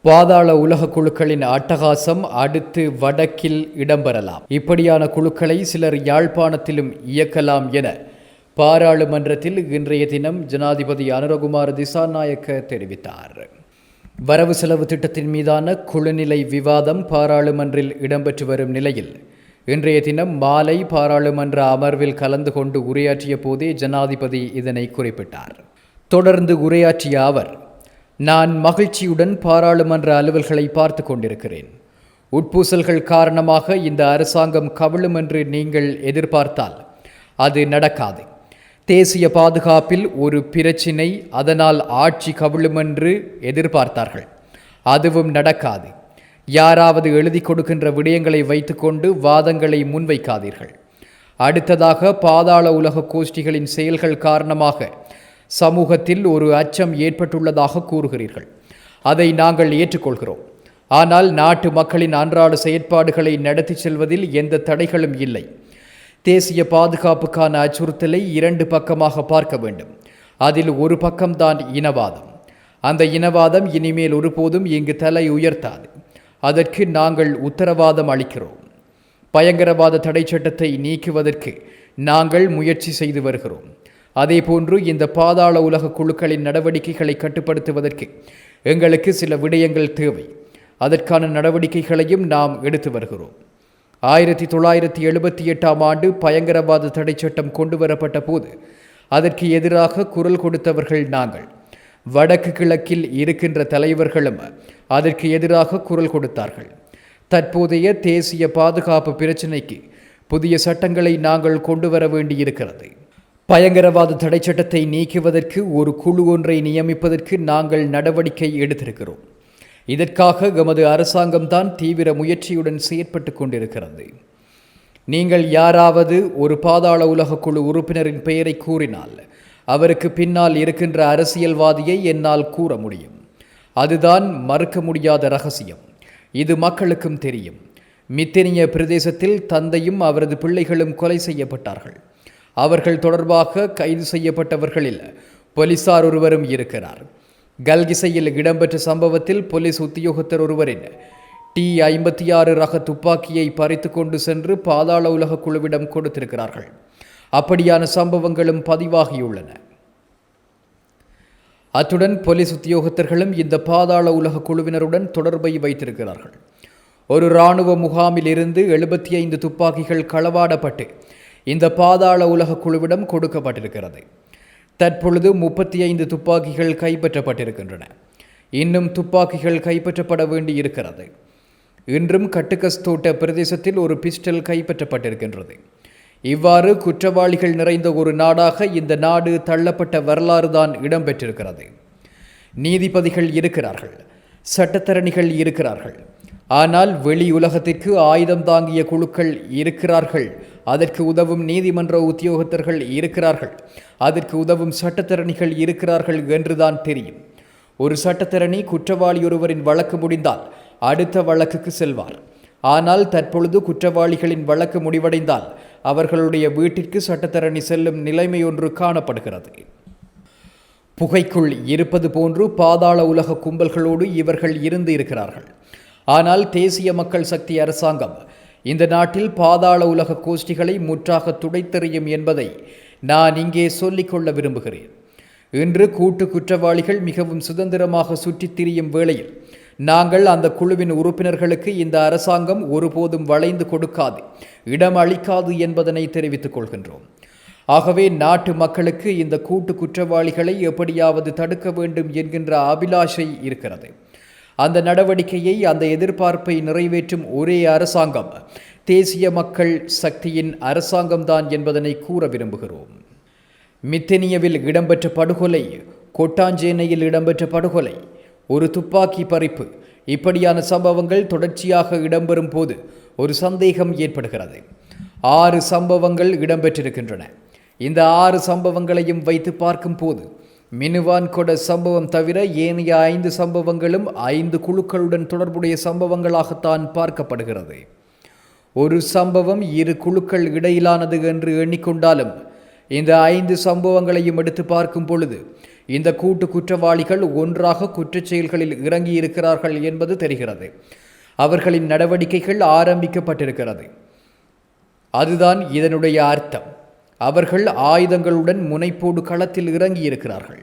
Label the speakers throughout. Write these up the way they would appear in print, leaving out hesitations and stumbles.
Speaker 1: பாதாள உலக குழுக்களின் அட்டகாசம் அடுத்து வடக்கில் இடம்பெறலாம். இப்படியான குழுக்களை சிலர் யாழ்ப்பாணத்திலும் இயக்கலாம் என பாராளுமன்றத்தில் இன்றைய தினம் ஜனாதிபதி அனுரகுமார திசாநாயக்க தெரிவித்தார். வரவு செலவு திட்டத்தின் மீதான குழுநிலை விவாதம் பாராளுமன்றில் இடம்பெற்று வரும் நிலையில் இன்றைய தினம் மாலை பாராளுமன்ற அமர்வில் கலந்து கொண்டு உரையாற்றிய போதே ஜனாதிபதி இதனை குறிப்பிட்டார். தொடர்ந்து உரையாற்றிய அவர், நான் மகிழ்ச்சியுடன் பாராளுமன்ற அலுவல்களை பார்த்து கொண்டிருக்கிறேன். உட்பூசல்கள் காரணமாக இந்த அரசாங்கம் கவிழும் என்று நீங்கள் எதிர்பார்த்தால் அது நடக்காது. தேசிய பாதுகாப்பில் ஒரு பிரச்சினை, அதனால் ஆட்சி கவிழும் என்று எதிர்பார்த்தார்கள். அதுவும் நடக்காது. யாராவது எழுதி கொடுக்கின்ற விடயங்களை வைத்துக்கொண்டு வாதங்களை முன்வைக்காதீர்கள். அடுத்ததாக, பாதாள உலக கோஷ்டிகளின் செயல்கள் காரணமாக சமூகத்தில் ஒரு அச்சம் ஏற்பட்டுள்ளதாக கூறுகிறீர்கள். அதை நாங்கள் ஏற்றுக்கொள்கிறோம். ஆனால் நாட்டு மக்களின் அன்றாட செயற்பாடுகளை நடத்தி செல்வதில் எந்த தடைகளும் இல்லை. தேசிய பாதுகாப்புக்கான அச்சுறுத்தலை இரண்டு பக்கமாக பார்க்க வேண்டும். அதில் ஒரு பக்கம்தான் இனவாதம். அந்த இனவாதம் இனிமேல் ஒருபோதும் இங்கு தலை உயர்த்தாது. அதற்கு நாங்கள் உத்தரவாதம் அளிக்கிறோம். பயங்கரவாத தடை சட்டத்தை நீக்குவதற்கு நாங்கள் முயற்சி செய்து வருகிறோம். அதேபோன்று இந்த பாதாள உலக குழுக்களின் நடவடிக்கைகளை கட்டுப்படுத்துவதற்கு எங்களுக்கு சில விடயங்கள் தேவை. அதற்கான நடவடிக்கைகளையும் நாம் எடுத்து வருகிறோம். 1978ஆம் ஆண்டு பயங்கரவாத தடை சட்டம் கொண்டு வரப்பட்ட போது அதற்கு எதிராக குரல் கொடுத்தவர்கள் நாங்கள். வடக்கு கிழக்கில் இருக்கின்ற தலைவர்களும் அதற்கு எதிராக குரல் கொடுத்தார்கள். தற்போதைய தேசிய பாதுகாப்பு பிரச்சினைக்கு புதிய சட்டங்களை நாங்கள் கொண்டு வர வேண்டியிருக்கிறது. பயங்கரவாத தடை சட்டத்தை நீக்குவதற்கு ஒரு குழு ஒன்றை நியமிப்பதற்கு நாங்கள் நடவடிக்கை எடுத்திருக்கிறோம். இதற்காக எமது அரசாங்கம்தான் தீவிர முயற்சியுடன் செயற்பட்டு கொண்டிருக்கிறது. நீங்கள் யாராவது ஒரு பாதாள உலக குழு உறுப்பினரின் பெயரை கூறினால் அவருக்கு பின்னால் இருக்கின்ற அரசியல்வாதியை என்னால் கூற முடியும். அதுதான் மறுக்க முடியாத இரகசியம். இது மக்களுக்கும் தெரியும். மித்தனிய பிரதேசத்தில் தந்தையும் அவரது பிள்ளைகளும் கொலை செய்யப்பட்டார்கள். அவர்கள் தொடர்பாக கைது செய்யப்பட்டவர்களில் போலீசார் ஒருவரும் இருக்கிறார். கல்கிசையில் இடம்பெற்ற சம்பவத்தில் போலீஸ் உத்தியோகத்தர் ஒருவரின் T56 ரக துப்பாக்கியை பறித்து கொண்டு சென்று பாதாள உலக குழுவிடம் கொடுத்திருக்கிறார்கள். அப்படியான சம்பவங்களும் பதிவாகியுள்ளன. அத்துடன் போலீஸ் உத்தியோகத்தர்களும் இந்த பாதாள உலக குழுவினருடன் தொடர்பை வைத்திருக்கிறார்கள். ஒரு இராணுவ முகாமில் இருந்து 75 துப்பாக்கிகள் களவாடப்பட்டு இந்த பாதாள உலக குழுவிடம் கொடுக்கப்பட்டிருக்கிறது. தற்பொழுது 35 துப்பாக்கிகள் கைப்பற்றப்பட்டிருக்கின்றன. இன்னும் துப்பாக்கிகள் கைப்பற்றப்பட வேண்டி இருக்கிறது. இன்றும் கட்டுக்கஸ்தோட்ட பிரதேசத்தில் ஒரு பிஸ்டல் கைப்பற்றப்பட்டிருக்கின்றது. இவ்வாறு குற்றவாளிகள் நிறைந்த ஒரு நாடாக இந்த நாடு தள்ளப்பட்ட வரலாறு தான் இடம்பெற்றிருக்கிறது. நீதிபதிகள் இருக்கிறார்கள், சட்டத்தரணிகள் இருக்கிறார்கள். ஆனால் வெளி உலகத்திற்கு ஆயுதம் தாங்கிய குழுக்கள் இருக்கிறார்கள். அதற்கு உதவும் நீதிமன்ற உத்தியோகத்தர்கள் இருக்கிறார்கள். அதற்கு உதவும் சட்டத்தரணிகள் இருக்கிறார்கள் என்றுதான் தெரியும். ஒரு சட்டத்தரணி குற்றவாளி ஒருவரின் வழக்கு முடிந்தால் அடுத்த வழக்குக்கு செல்வார். ஆனால் தற்பொழுது குற்றவாளிகளின் வழக்கு முடிவடைந்தால் அவர்களுடைய வீட்டிற்கு சட்டத்தரணி செல்லும் நிலைமை ஒன்று காணப்படுகிறது. புகைக்குள் இருப்பது போன்று பாதாள உலக கும்பல்களோடு இவர்கள் இருந்து இருக்கிறார்கள். ஆனால் தேசிய மக்கள் சக்தி அரசாங்கம் இந்த நாட்டில் பாதாள உலக கோஷ்டிகளை முற்றாக துடைத்தெறியும் என்பதை நான் இங்கே சொல்லிக்கொள்ள விரும்புகிறேன். இன்று கூட்டு குற்றவாளிகள் மிகவும் சுதந்திரமாக சுற்றித் திரியும் வேளையில் நாங்கள் அந்த குழுவின் உறுப்பினர்களுக்கு இந்த அரசாங்கம் ஒருபோதும் வளைந்து கொடுக்காது, இடம் அளிக்காது என்பதனை தெரிவித்துக் கொள்கின்றோம். ஆகவே நாட்டு மக்களுக்கு இந்த கூட்டு குற்றவாளிகளை எப்படியாவது தடுக்க வேண்டும் என்கின்ற அபிலாஷை இருக்கிறது. அந்த நடவடிக்கையை, அந்த எதிர்பார்ப்பை நிறைவேற்றும் ஒரே அரசாங்கம் தேசிய மக்கள் சக்தியின் அரசாங்கம்தான் என்பதனை கூற விரும்புகிறோம். மித்தனியவில் இடம்பெற்ற படுகொலை, கொட்டாஞ்சேனையில் இடம்பெற்ற படுகொலை, ஒரு துப்பாக்கி பறிப்பு, இப்படியான சம்பவங்கள் தொடர்ச்சியாக இடம்பெறும் போது ஒரு சந்தேகம் ஏற்படுகிறது. 6 சம்பவங்கள் இடம்பெற்றிருக்கின்றன. இந்த 6 சம்பவங்களையும் வைத்து பார்க்கும் போது மினுவான்கொட சம்பவம் தவிர ஏனைய 5 சம்பவங்களும் 5 குழுக்களுடன் தொடர்புடைய சம்பவங்களாகத்தான் பார்க்கப்படுகிறது. ஒரு சம்பவம் 2 குழுக்கள் இடையிலானது என்று எண்ணிக்கொண்டாலும் இந்த 5 சம்பவங்களையும் எடுத்து பார்க்கும் பொழுது இந்த கூட்டு குற்றவாளிகள் ஒன்றாக குற்றச் செயல்களில் இறங்கியிருக்கிறார்கள் என்பது தெரிகிறது. அவர்களின் நடவடிக்கைகள் ஆரம்பிக்கப்பட்டிருக்கிறது. அதுதான் இதனுடைய அர்த்தம். அவர்கள் ஆயுதங்களுடன் முனைப்போடு களத்தில் இறங்கியிருக்கிறார்கள்.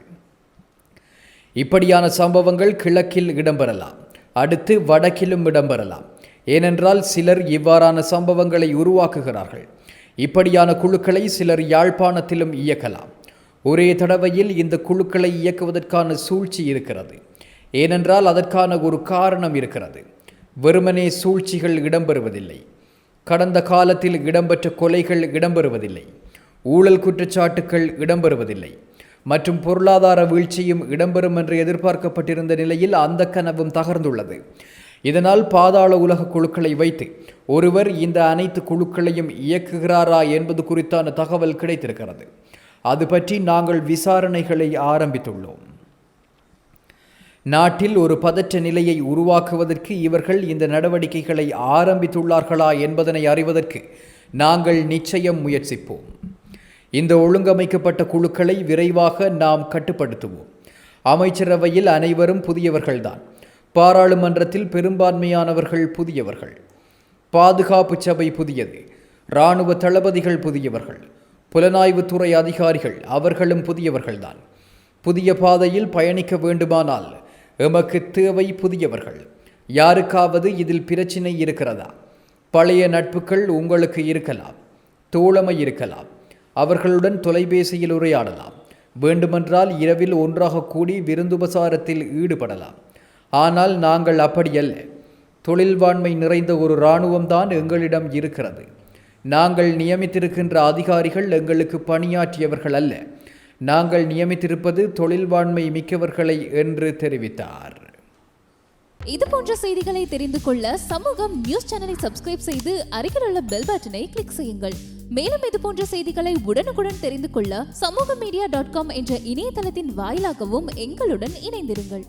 Speaker 1: இப்படியான சம்பவங்கள் கிழக்கில் இடம்பெறலாம், அடுத்து வடக்கிலும் இடம்பெறலாம். ஏனென்றால் சிலர் இவ்வாறான சம்பவங்களை உருவாக்குகிறார்கள். இப்படியான குழுக்களை சிலர் யாழ்ப்பாணத்திலும் இயக்கலாம். ஒரே தடவையில் இந்த குழுக்களை இயக்குவதற்கான சூழ்ச்சி இருக்கிறது. ஏனென்றால் அதற்கான ஒரு காரணம் இருக்கிறது. வெறுமனே சூழ்ச்சிகள் இடம்பெறுவதில்லை. கடந்த காலத்தில் இடம்பெற்ற கொலைகள் இடம்பெறுவதில்லை. ஊழல் குற்றச்சாட்டுக்கள் இடம்பெறுவதில்லை. மற்றும் பொருளாதார வீழ்ச்சியும் இடம்பெறும் என்று எதிர்பார்க்கப்பட்டிருந்த நிலையில் அந்த கனவும் தகர்ந்துள்ளது. இதனால் பாதாள உலக குழுக்களை வைத்து ஒருவர் இந்த அனைத்து குழுக்களையும் இயக்குகிறாரா என்பது குறித்தான தகவல் கிடைத்திருக்கிறது. அது பற்றி நாங்கள் விசாரணைகளை ஆரம்பித்துள்ளோம். நாட்டில் ஒரு பதற்ற நிலையை உருவாக்குவதற்கு இவர்கள் இந்த நடவடிக்கைகளை ஆரம்பித்துள்ளார்களா என்பதனை அறிவதற்கு நாங்கள் நிச்சயம் முயற்சிப்போம். இந்த ஒழுங்கமைக்கப்பட்ட குழுக்களை விரைவாக நாம் கட்டுப்படுத்துவோம். அமைச்சரவையில் அனைவரும் புதியவர்கள்தான். பாராளுமன்றத்தில் பெரும்பான்மையானவர்கள் புதியவர்கள். பாதுகாப்பு சபை புதியது. இராணுவ தளபதிகள் புதியவர்கள். புலனாய்வுத்துறை அதிகாரிகள் அவர்களும் புதியவர்கள்தான். புதிய பாதையில் பயணிக்க வேண்டுமானால் எமக்கு தேவை புதியவர்கள். யாருக்காவது இதில் பிரச்சினை இருக்கிறதா? பழைய நட்புகள் உங்களுக்கு இருக்கலாம், தோழமை இருக்கலாம். அவர்களுடன் தொலைபேசியில் உரையாடலாம். வேண்டுமென்றால் இரவில் ஒன்றாக கூடி விருந்துபசாரத்தில் ஈடுபடலாம். ஆனால் நாங்கள் அப்படியல்ல. தொழில்வாண்மை நிறைந்த ஒரு இராணுவம்தான் எங்களிடம் இருக்கிறது. நாங்கள் நியமித்திருக்கின்ற அதிகாரிகள் எங்களுக்கு பணியாற்றியவர்கள் அல்ல. நாங்கள் நியமித்திருப்பது தொழில்வாண்மை மிக்கவர்களை என்று தெரிவித்தார்.
Speaker 2: இது போன்ற செய்திகளை தெரிந்து கொள்ள சமூகம் நியூஸ் சேனலை சப்ஸ்கிரைப் செய்து அருகில் உள்ள பெல் பட்டனை கிளிக் செய்யுங்கள். மேலும் இது போன்ற செய்திகளை உடனுக்குடன் தெரிந்து கொள்ள சமூகமீடியா.com என்ற இணையதளத்தின் வாயிலாகவும் எங்களுடன் இணைந்திருங்கள்.